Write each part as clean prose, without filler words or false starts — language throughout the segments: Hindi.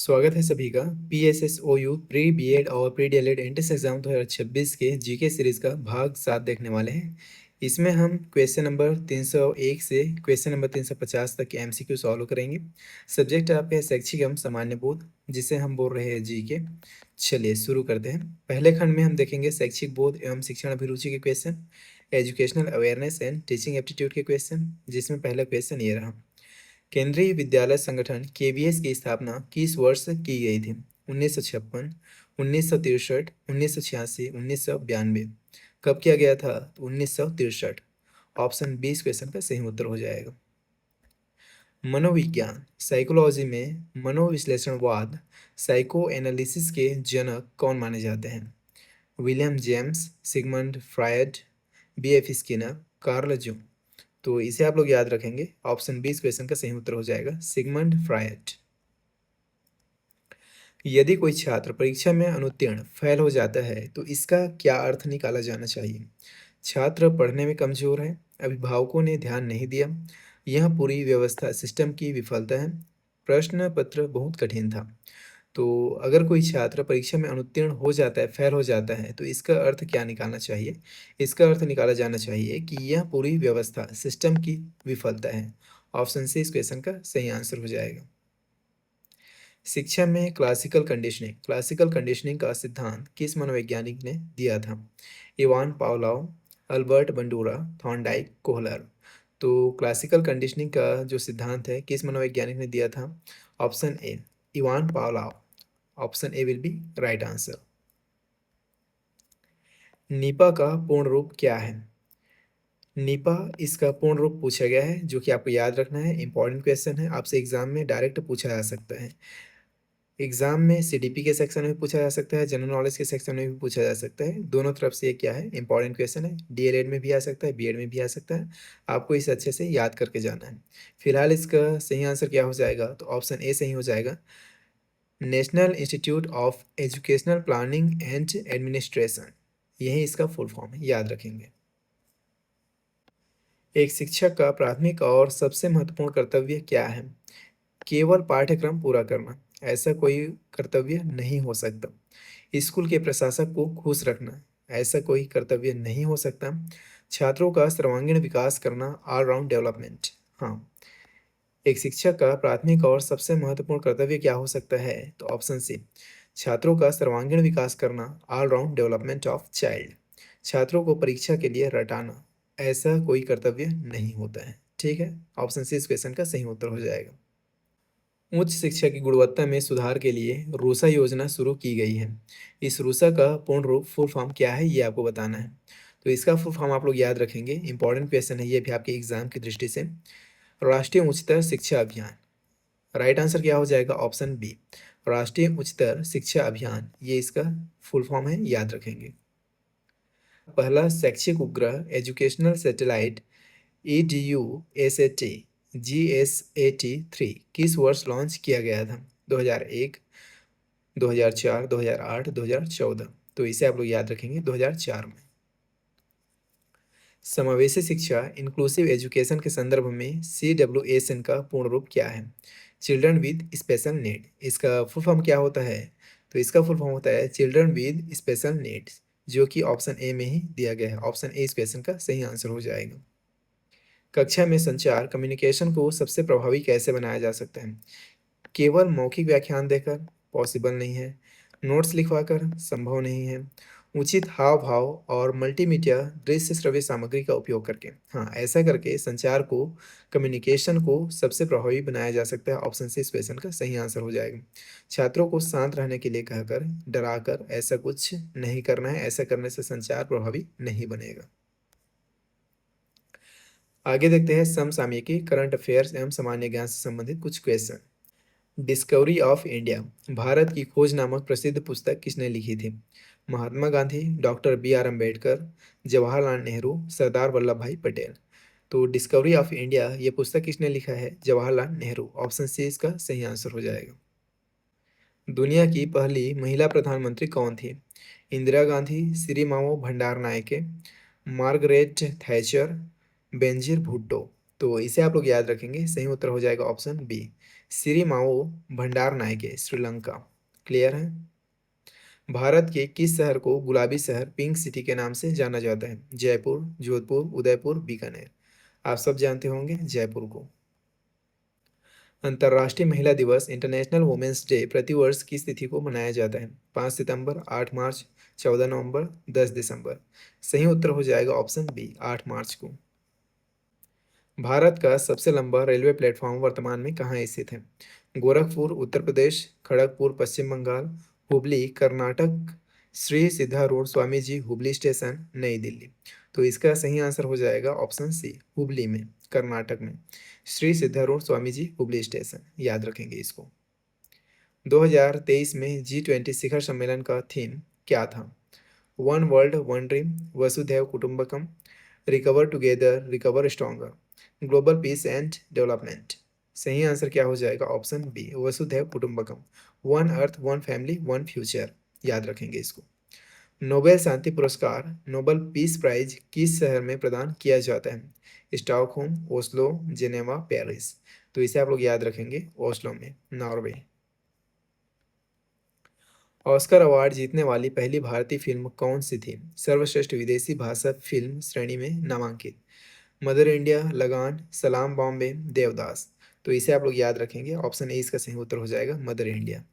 स्वागत है सभी का PSSOU प्री बीएड और प्री डीएलएड एंट्रेंस एग्जाम 2026 के जीके सीरीज का भाग 7 देखने वाले हैं। इसमें हम क्वेश्चन नंबर 301 से क्वेश्चन नंबर 350 तक के एमसीक्यू सॉल्व करेंगे। सब्जेक्ट है आपके शैक्षिक एवं सामान्य बोध, जिसे हम बोल रहे हैं जीके। चलिए शुरू करते हैं। पहले खंड में हम देखेंगे शैक्षिक बोध एवं शिक्षण अभिरुचि के question, educational awareness and teaching aptitude के क्वेश्चन, जिसमें पहला क्वेश्चन ये रहा। केंद्रीय विद्यालय संगठन केवीएस की स्थापना किस वर्ष की गई थी? 1956, 1963, 1986, 1992। कब किया गया था? 1963। ऑप्शन 20 क्वेश्चन का सही उत्तर हो जाएगा। मनोविज्ञान साइकोलॉजी में मनोविश्लेषणवाद साइको एनालिसिस के जनक कौन माने जाते हैं? William James, Sigmund Freud, BF Skinner, Carl Jung. तो इसे आप लोग याद रखेंगे। ऑप्शन 20 क्वेश्चन का सही उत्तर हो जाएगा सिगमंड फ्रायड। यदि कोई छात्र परीक्षा में अनुत्तीर्ण फेल हो जाता है तो इसका क्या अर्थ निकाला जाना चाहिए? छात्र पढ़ने में कमजोर है, अभिभावकों ने ध्यान नहीं दिया, यह पूरी व्यवस्था सिस्टम की विफलता है, प्रश्न पत्र बहुत कठिन था। तो अगर कोई छात्र परीक्षा में अनुत्तीर्ण हो जाता है, फेल हो जाता है, तो इसका अर्थ क्या निकालना चाहिए? इसका अर्थ निकाला जाना चाहिए कि यह पूरी व्यवस्था सिस्टम की विफलता है। ऑप्शन सी इस क्वेश्चन का सही आंसर हो जाएगा। शिक्षा में क्लासिकल कंडीशनिंग का सिद्धांत किस मनोवैज्ञानिक ने दिया था? Ivan Pavlov, Albert Bandura, Thorndike, Kohler. तो क्लासिकल कंडीशनिंग का जो सिद्धांत है किस मनोवैज्ञानिक ने दिया था? Option A Ivan Pavlov. Option A will be right answer. Nipah का पूर्ण रूप क्या है? नीपा इसका पूर्ण रूप पूछा गया है, जो कि आपको याद रखना है। इंपॉर्टेंट क्वेश्चन है, आपसे एग्जाम में डायरेक्ट पूछा जा सकता है। एग्जाम में सीडीपी के सेक्शन में भी पूछा जा सकता है, जनरल नॉलेज के सेक्शन में भी पूछा जा सकता है। दोनों तरफ से ये क्या है, इंपॉर्टेंट क्वेश्चन है। डीएलएड में भी आ सकता है, बीएड में भी आ सकता है। आपको इसे अच्छे से याद करके जाना है। फिलहाल इसका सही आंसर क्या हो जाएगा? तो ऑप्शन ए सही हो जाएगा। National institute of educational planning and administration, यही इसका फुल फॉर्म है, याद रखेंगे। एक शिक्षक का प्राथमिक और सबसे महत्वपूर्ण कर्तव्य क्या है? केवल पाठ्यक्रम पूरा करना, ऐसा कोई कर्तव्य नहीं हो सकता। स्कूल के प्रशासक को खुश रखना, ऐसा कोई कर्तव्य नहीं हो सकता। छात्रों का सर्वांगीण विकास करना, ऑलराउंड डेवलपमेंट। हाँ, एक शिक्षक का प्राथमिक और सबसे महत्वपूर्ण कर्तव्य क्या हो सकता है? तो ऑप्शन सी छात्रों का सर्वांगीण विकास करना, ऑलराउंड डेवलपमेंट ऑफ चाइल्ड। छात्रों को परीक्षा के लिए रटाना, ऐसा कोई कर्तव्य नहीं होता है। ठीक है, ऑप्शन सी इस क्वेश्चन का सही उत्तर हो जाएगा। उच्च शिक्षा की गुणवत्ता में सुधार के लिए रूसा योजना शुरू की गई है। इस रूसा का पूर्ण रूप फुल फॉर्म क्या है, ये आपको बताना है। तो इसका फुल फॉर्म आप लोग याद रखेंगे। इंपॉर्टेंट क्वेश्चन है ये भी आपके एग्जाम की दृष्टि से। राष्ट्रीय उच्चतर शिक्षा अभियान। राइट आंसर क्या हो जाएगा? ऑप्शन बी राष्ट्रीय उच्चतर शिक्षा अभियान, ये इसका फुल फॉर्म है, याद रखेंगे। पहला शैक्षिक उपग्रह एजुकेशनल सैटेलाइट EDU-SAT GSAT-3 किस वर्ष लॉन्च किया गया था? 2001, 2004, 2008, 2014। तो इसे आप लोग याद रखेंगे 2004 में। समावेशी शिक्षा इंक्लूसिव एजुकेशन के संदर्भ में CWSN का पूर्ण रूप क्या है? Children with special need. इसका फुल फॉर्म क्या होता है? तो इसका फुल फॉर्म होता है चिल्ड्रन विद स्पेशल नीड्स, जो कि ऑप्शन ए में ही दिया गया है। ऑप्शन ए इस क्वेश्चन का सही आंसर हो जाएगा। कक्षा में संचार कम्युनिकेशन को सबसे प्रभावी कैसे बनाया जा सकता है? केवल मौखिक व्याख्यान देकर पॉसिबल नहीं है, नोट्स लिखवाकर संभव नहीं है, उचित हाव भाव और मल्टीमीडिया दृश्य श्रव्य सामग्री का उपयोग करके। हाँ, ऐसा करके संचार को, कम्युनिकेशन को सबसे प्रभावी बनाया जा सकता है। ऑप्शन सी इस क्वेश्चन का सही आंसर हो जाएगा। छात्रों को शांत रहने के लिए कहकर, डराकर ऐसा कुछ नहीं करना है। ऐसा करने से संचार प्रभावी नहीं बनेगा। आगे देखते हैं समसामयिकी, करंट अफेयर्स एवं सामान्य ज्ञान से संबंधित कुछ question. Discovery of India, Bharat की खोज नामक प्रसिद्ध पुस्तक किसने लिखी थी? महात्मा गांधी, डॉक्टर BR अम्बेडकर, जवाहरलाल नेहरू, सरदार वल्लभ भाई पटेल। तो डिस्कवरी ऑफ इंडिया ये पुस्तक किसने लिखा है? जवाहरलाल नेहरू। ऑप्शन सी इसका सही आंसर हो जाएगा। दुनिया की पहली महिला प्रधानमंत्री कौन थी? Indira Gandhi, Sirimavo Bandaranaike, Margaret Thatcher, Benazir Bhutto. तो इसे आप लोग याद रखेंगे। सही उत्तर हो जाएगा ऑप्शन बी, सिरिमाओ भंडार नायके, श्रीलंका। क्लियर है? भारत के किस शहर को गुलाबी शहर, पिंक सिटी के नाम से जाना जाता है? जयपुर, जोधपुर, उदयपुर, बीकानेर। आप सब जानते होंगे जयपुर को। अंतर्राष्ट्रीय महिला दिवस, इंटरनेशनल वुमेन्स डे, प्रतिवर्ष किस तिथि को मनाया जाता है? 5 सितंबर, 8 मार्च, 14 नवंबर, 10 दिसंबर। सही उत्तर हो जाएगा ऑप्शन बी, 8 मार्च को। भारत का सबसे लंबा रेलवे प्लेटफॉर्म वर्तमान में कहाँ स्थित है? गोरखपुर, उत्तर प्रदेश, खड़गपुर, पश्चिम बंगाल, हुबली, कर्नाटक, श्री सिद्धारूढ़ स्वामी जी हुबली स्टेशन, नई दिल्ली। तो इसका सही आंसर हो जाएगा ऑप्शन सी, हुबली में, कर्नाटक में, श्री सिद्धारूढ़ स्वामी जी हुबली स्टेशन। याद रखेंगे इसको। 2023 में G20 शिखर सम्मेलन का थीम क्या था? वन वर्ल्ड वन ड्रीम, वसुधैव कुटुंबकम, recover together recover stronger, global peace and development. सही आंसर क्या हो जाएगा? ऑप्शन बी, वसुधैव कुटुंबकम, one earth one family one future. याद रखेंगे इसको। नोबेल शांति पुरस्कार, नोबेल पीस प्राइज किस शहर में प्रदान किया जाता है? Stockholm, Oslo, Geneva, Paris. तो इसे आप लोग याद रखेंगे, ओस्लो में, नॉर्वे। ऑस्कर अवार्ड जीतने वाली पहली भारतीय फिल्म कौन सी थी? सर्वश्रेष्ठ विदेशी भाषा फिल्म श्रेणी में नामांकित। मदर इंडिया, लगान, सलाम बॉम्बे, देवदास। तो इसे आप लोग याद रखेंगे, ऑप्शन ए इसका सही उत्तर हो जाएगा, मदर इंडिया।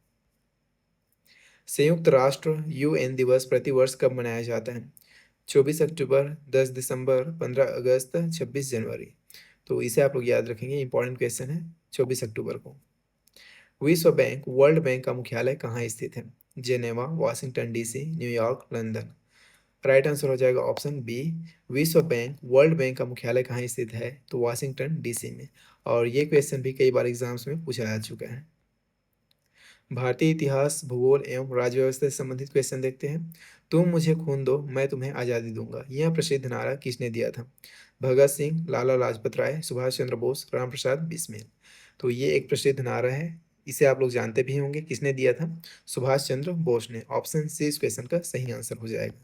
संयुक्त राष्ट्र यूएन दिवस प्रतिवर्ष कब मनाया जाता है? 24 अक्टूबर, 10 दिसंबर, 15 अगस्त, 26 जनवरी। तो इसे आप लोग याद रखेंगे, इंपॉर्टेंट क्वेश्चन है, 24 अक्टूबर को। विश्व बैंक, वर्ल्ड बैंक का मुख्यालय कहाँ स्थित है? Geneva, Washington DC, New York, London. Right answer हो जाएगा ऑप्शन बी, विश्व बैंक, वर्ल्ड बैंक का मुख्यालय कहाँ स्थित है? तो वाशिंगटन डीसी में। और ये क्वेश्चन भी कई बार एग्जाम्स में पूछा जा चुका है। भारतीय इतिहास, भूगोल एवं राज्य व्यवस्था से संबंधित क्वेश्चन देखते हैं। तुम मुझे खून दो, मैं तुम्हें आज़ादी दूंगा, यह प्रसिद्ध नारा किसने दिया था? भगत सिंह, लाला लाजपत राय, सुभाष चंद्र बोस, राम प्रसाद बिस्मिल। तो ये एक प्रसिद्ध नारा है, इसे आप लोग जानते भी होंगे, किसने दिया था? सुभाष चंद्र बोस ने। ऑप्शन सी इस क्वेश्चन का सही आंसर हो जाएगा।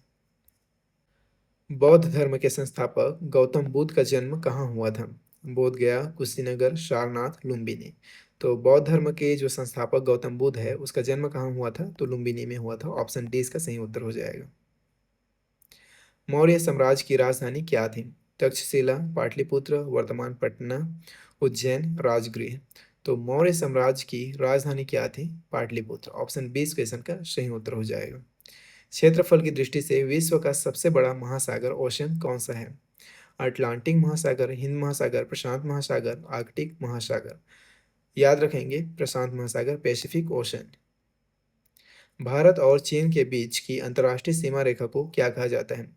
बौद्ध धर्म के संस्थापक गौतम बुद्ध का जन्म कहाँ हुआ था? बोध गया, कुशीनगर, सारनाथ, लुम्बिनी। तो बौद्ध धर्म के जो संस्थापक गौतम बुद्ध है, उसका जन्म कहाँ हुआ था? तो लुम्बिनी में हुआ था। ऑप्शन डी इसका सही उत्तर हो जाएगा। मौर्य साम्राज्य की राजधानी क्या थी? तक्षशिला, पाटलिपुत्र, वर्तमान पटना, उज्जैन, राजगृह। तो मौर्य साम्राज्य की राजधानी क्या थी? पाटलिपुत्र। ऑप्शन बी इस क्वेश्चन का सही उत्तर हो जाएगा। क्षेत्रफल की दृष्टि से विश्व का सबसे बड़ा महासागर ओशन कौन सा है? अटलांटिक महासागर, हिंद महासागर, प्रशांत महासागर, आर्कटिक महासागर। याद रखेंगे, प्रशांत महासागर, पैसिफिक ओशन। भारत और चीन के बीच की अंतर्राष्ट्रीय सीमा रेखा को क्या कहा जाता है?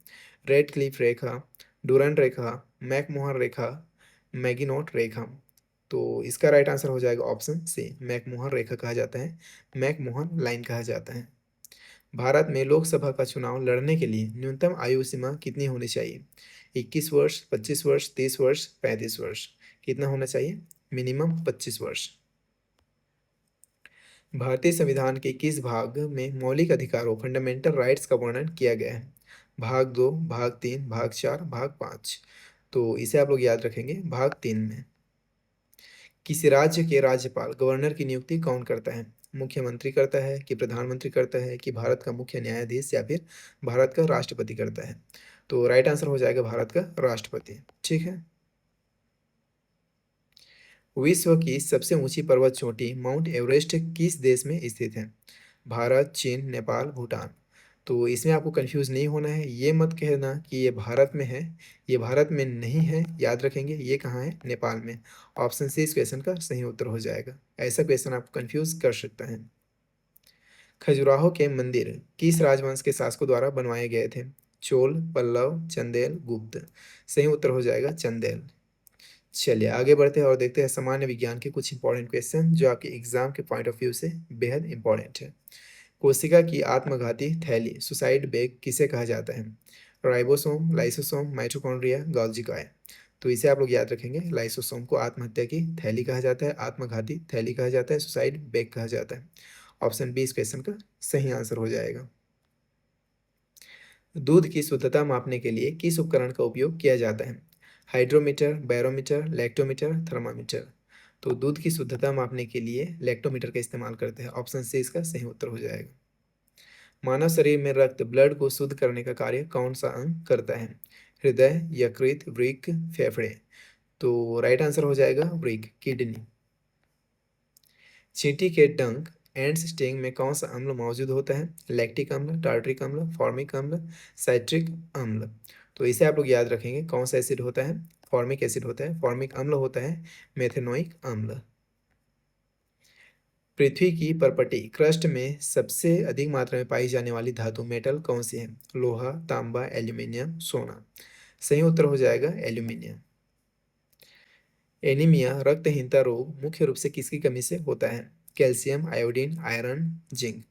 रेड क्लिफ रेखा, डुरंड रेखा, मैकमोहन रेखा, मैगिनोट रेखा। तो इसका राइट आंसर हो जाएगा ऑप्शन सी, मैकमोहन रेखा कहा जाता है, मैकमोहन लाइन कहा जाता है। भारत में लोकसभा का चुनाव लड़ने के लिए न्यूनतम आयु सीमा कितनी होनी चाहिए? 21 वर्ष, 25 वर्ष, 30 वर्ष, 35 वर्ष। कितना होना चाहिए? मिनिमम 25 वर्ष। भारतीय संविधान के किस भाग में मौलिक अधिकारों, फंडामेंटल राइट्स का वर्णन किया गया है? भाग 2, भाग 3, भाग 4, भाग 5। तो इसे आप लोग याद रखेंगे, भाग 3 में। किसी राज्य के राज्यपाल, गवर्नर की नियुक्ति कौन करता है? मुख्यमंत्री करता है, कि प्रधानमंत्री करता है, कि भारत का मुख्य न्यायाधीश, या फिर भारत का राष्ट्रपति करता है? तो राइट आंसर हो जाएगा भारत का राष्ट्रपति। ठीक है। विश्व की सबसे ऊंची पर्वत चोटी माउंट एवरेस्ट किस देश में स्थित है? भारत, चीन, नेपाल, भूटान। तो इसमें आपको कंफ्यूज नहीं होना है, ये मत कहना कि ये भारत में है, ये भारत में नहीं है। याद रखेंगे ये कहाँ है? नेपाल में। ऑप्शन सी इस क्वेश्चन का सही उत्तर हो जाएगा। ऐसा क्वेश्चन आपको कंफ्यूज कर सकता है। खजुराहो के मंदिर किस राजवंश के शासकों द्वारा बनवाए गए थे? चोल, पल्लव, चंदेल, गुप्त। सही उत्तर हो जाएगा चंदेल। चलिए आगे बढ़ते हैं और देखते हैं सामान्य विज्ञान के कुछ इंपॉर्टेंट क्वेश्चन जो आपके एग्जाम के पॉइंट ऑफ व्यू से बेहद इंपॉर्टेंट है। कोशिका की आत्मघाती थैली, सुसाइड बैग, किसे कहा जाता है? राइबोसोम, लाइसोसोम, माइटोकॉन्ड्रिया, गोल्गी काय। तो इसे आप लोग याद रखेंगे, लाइसोसोम को आत्महत्या की थैली कहा जाता है, आत्मघाती थैली कहा जाता है, सुसाइड बैग कहा जाता है। ऑप्शन बी इस क्वेश्चन का सही आंसर हो जाएगा। दूध की शुद्धता मापने के लिए किस उपकरण का उपयोग किया जाता है? Hydrometer, barometer, lactometer, thermometer. तो दूध की शुद्धता मापने के लिए लैक्टोमीटर का इस्तेमाल करते हैं। ऑप्शन सी इसका सही उत्तर हो जाएगा। मानव शरीर में रक्त ब्लड को शुद्ध करने का कार्य कौन सा अंग करता है? हृदय, यकृत, वृक्क, फेफड़े। तो राइट आंसर हो जाएगा वृक्क, किडनी। चींटी के डंक एंड्स स्टिंग में कौन सा अम्ल मौजूद होता है? लैक्टिक अम्ल, टार्ट्रिक अम्ल, फॉर्मिक अम्ल, साइट्रिक अम्ल। तो इसे आप लोग याद रखेंगे, कौन सा एसिड होता है? फॉर्मिक एसिड होता है, फॉर्मिक अम्ल होता है मेथेनोइक अम्ल। पृथ्वी की परपटी क्रस्ट में सबसे अधिक मात्रा में पाई जाने वाली धातु मेटल कौन सी है? लोहा, तांबा, एल्यूमिनियम, सोना। सही उत्तर हो जाएगा एल्यूमिनियम। एनीमिया रक्तहीनता रोग मुख्य रूप से किसकी कमी से होता है? Calcium, iodine, iron, zinc.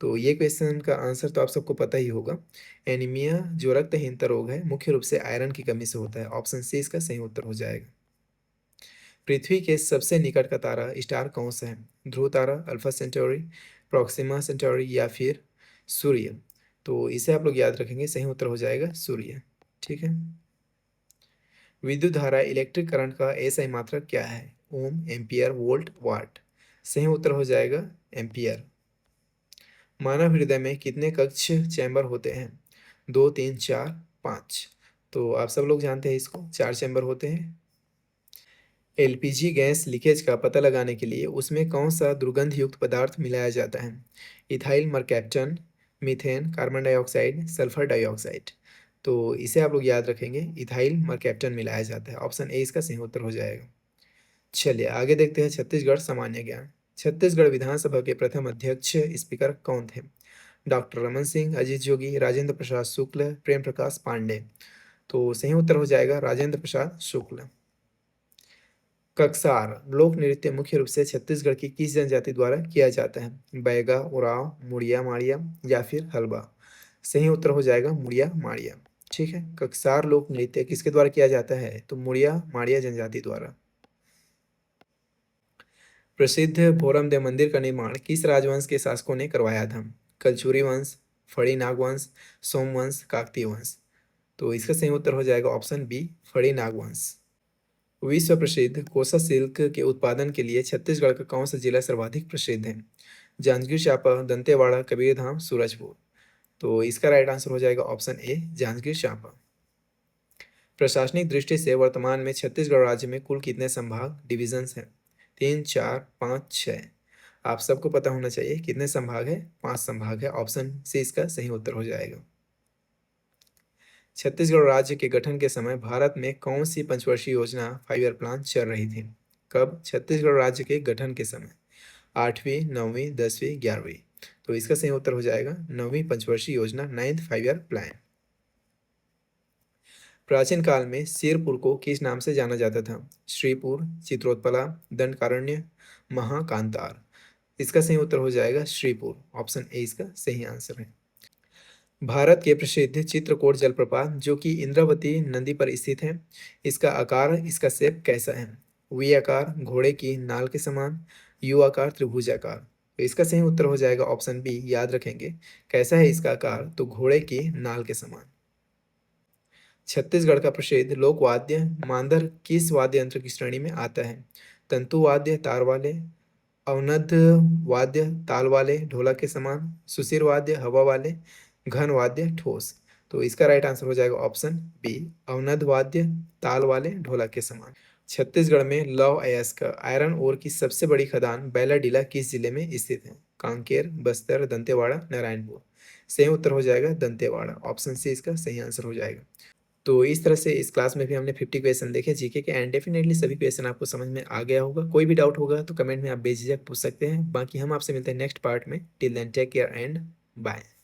तो ये क्वेश्चन का आंसर तो आप सबको पता ही होगा। एनीमिया जो रक्तहीनता रोग है मुख्य रूप से आयरन की कमी से होता है। ऑप्शन सी इसका सही उत्तर हो जाएगा। पृथ्वी के सबसे निकट का तारा स्टार कौन सा है? ध्रुव तारा, अल्फा सेंटोरी, प्रॉक्सिमा सेंटोरी या फिर सूर्य। तो इसे आप लोग याद रखेंगे, सही उत्तर हो जाएगा सूर्य। ठीक है। विद्युत धारा इलेक्ट्रिक करंट का एसआई मात्रक क्या है? ओम, एम्पियर, वोल्ट, वाट। सही उत्तर हो जाएगा एम्पियर। मानव हृदय में कितने कक्ष चैम्बर होते हैं? दो, तीन, चार, पाँच। तो आप सब लोग जानते हैं इसको, चार चैम्बर होते हैं। एलपीजी गैस लीकेज का पता लगाने के लिए उसमें कौन सा दुर्गंध युक्त पदार्थ मिलाया जाता है? Ethyl mercaptan, methane, carbon dioxide, sulphur dioxide. तो इसे आप लोग याद रखेंगे, इथाइल मरकैप्टन मिलाया जाता है। ऑप्शन ए इसका सही उत्तर हो जाएगा। चलिए आगे देखते हैं छत्तीसगढ़ सामान्य ज्ञान। छत्तीसगढ़ विधानसभा के प्रथम अध्यक्ष स्पीकर कौन थे? डॉक्टर रमन सिंह, अजीत जोगी, राजेंद्र प्रसाद शुक्ल, प्रेम प्रकाश पांडे। तो सही उत्तर हो जाएगा राजेंद्र प्रसाद शुक्ल। ककसार लोक नृत्य मुख्य रूप से छत्तीसगढ़ की किस जनजाति द्वारा किया जाता है? बैगा, उरांव, मुड़िया माड़िया या फिर हलबा। सही उत्तर हो जाएगा मुड़िया माड़िया। ठीक है। ककसार लोक नृत्य किसके द्वारा किया जाता है? तो मुड़िया माड़िया जनजाति द्वारा। प्रसिद्ध भोरमदेव मंदिर का निर्माण किस राजवंश के शासकों ने करवाया था? कलचुरी वंश, फड़ी नागवंश, सोमवंश, काकतीय वंश। तो इसका सही उत्तर हो जाएगा ऑप्शन बी, फड़ी नागवंश। विश्व प्रसिद्ध कोसा सिल्क के उत्पादन के लिए छत्तीसगढ़ का कौन सा जिला सर्वाधिक प्रसिद्ध है? जांजगीर चांपा, दंतेवाड़ा, कबीरधाम, सूरजपुर। तो इसका राइट आंसर हो जाएगा ऑप्शन ए, जांजगीर चांपा। प्रशासनिक दृष्टि से वर्तमान में छत्तीसगढ़ राज्य में कुल कितने संभाग डिविजन्स हैं? तीन, चार, पाँच, छः। आप सबको पता होना चाहिए कितने संभाग है? पांच संभाग है। ऑप्शन सी इसका सही उत्तर हो जाएगा। छत्तीसगढ़ राज्य के गठन के समय भारत में कौन सी पंचवर्षीय योजना 5 ईयर प्लान चल रही थी? कब? छत्तीसगढ़ राज्य के गठन के समय। आठवीं, नौवीं, 10वीं, 11वीं। तो इसका सही उत्तर हो जाएगा नौवीं पंचवर्षीय योजना, 9th 5 ईयर प्लान। प्राचीन काल में सिरपुर को किस नाम से जाना जाता था? श्रीपुर, चित्रोत्पला, दंडकारण्य, महाकांतार। इसका सही उत्तर हो जाएगा श्रीपुर। ऑप्शन ए इसका सही आंसर है। भारत के प्रसिद्ध चित्रकूट जलप्रपात जो कि इंद्रावती नदी पर स्थित है, इसका आकार, इसका शेप कैसा है? वी आकार, घोड़े की नाल के समान, यू आकार, त्रिभुजाकार। तो इसका सही उत्तर हो जाएगा ऑप्शन बी, याद रखेंगे। कैसा है इसका आकार? तो घोड़े की नाल के समान। छत्तीसगढ़ का प्रसिद्ध लोक वाद्य मांदर किस वाद्य यंत्र की श्रेणी में आता है? तंतु वाद्य, तार वाले, अवनद वाद्य, ताल वाले, ढोलक के समान, सुशिर वाद्य, हवा वाले, घन वाद्य, ठोस। तो इसका राइट आंसर हो जाएगा ऑप्शन बी, अवनद वाद्य, ताल वाले, ढोलक के समान। छत्तीसगढ़ में लौह अयस्क आयरन ओर की सबसे बड़ी खदान बैलाडीला किस जिले में स्थित है? कांकेर, बस्तर, दंतेवाड़ा, नारायणपुर। सही उत्तर हो जाएगा दंतेवाड़ा। ऑप्शन सी इसका सही आंसर हो जाएगा। तो इस तरह से इस क्लास में भी हमने 50 क्वेश्चन देखे जीके के, एंड डेफिनेटली सभी क्वेश्चन आपको समझ में आ गया होगा। कोई भी डाउट होगा तो कमेंट में आप बेझिझक पूछ सकते हैं। बाकी हम आपसे मिलते हैं नेक्स्ट पार्ट में। Till then take care and bye.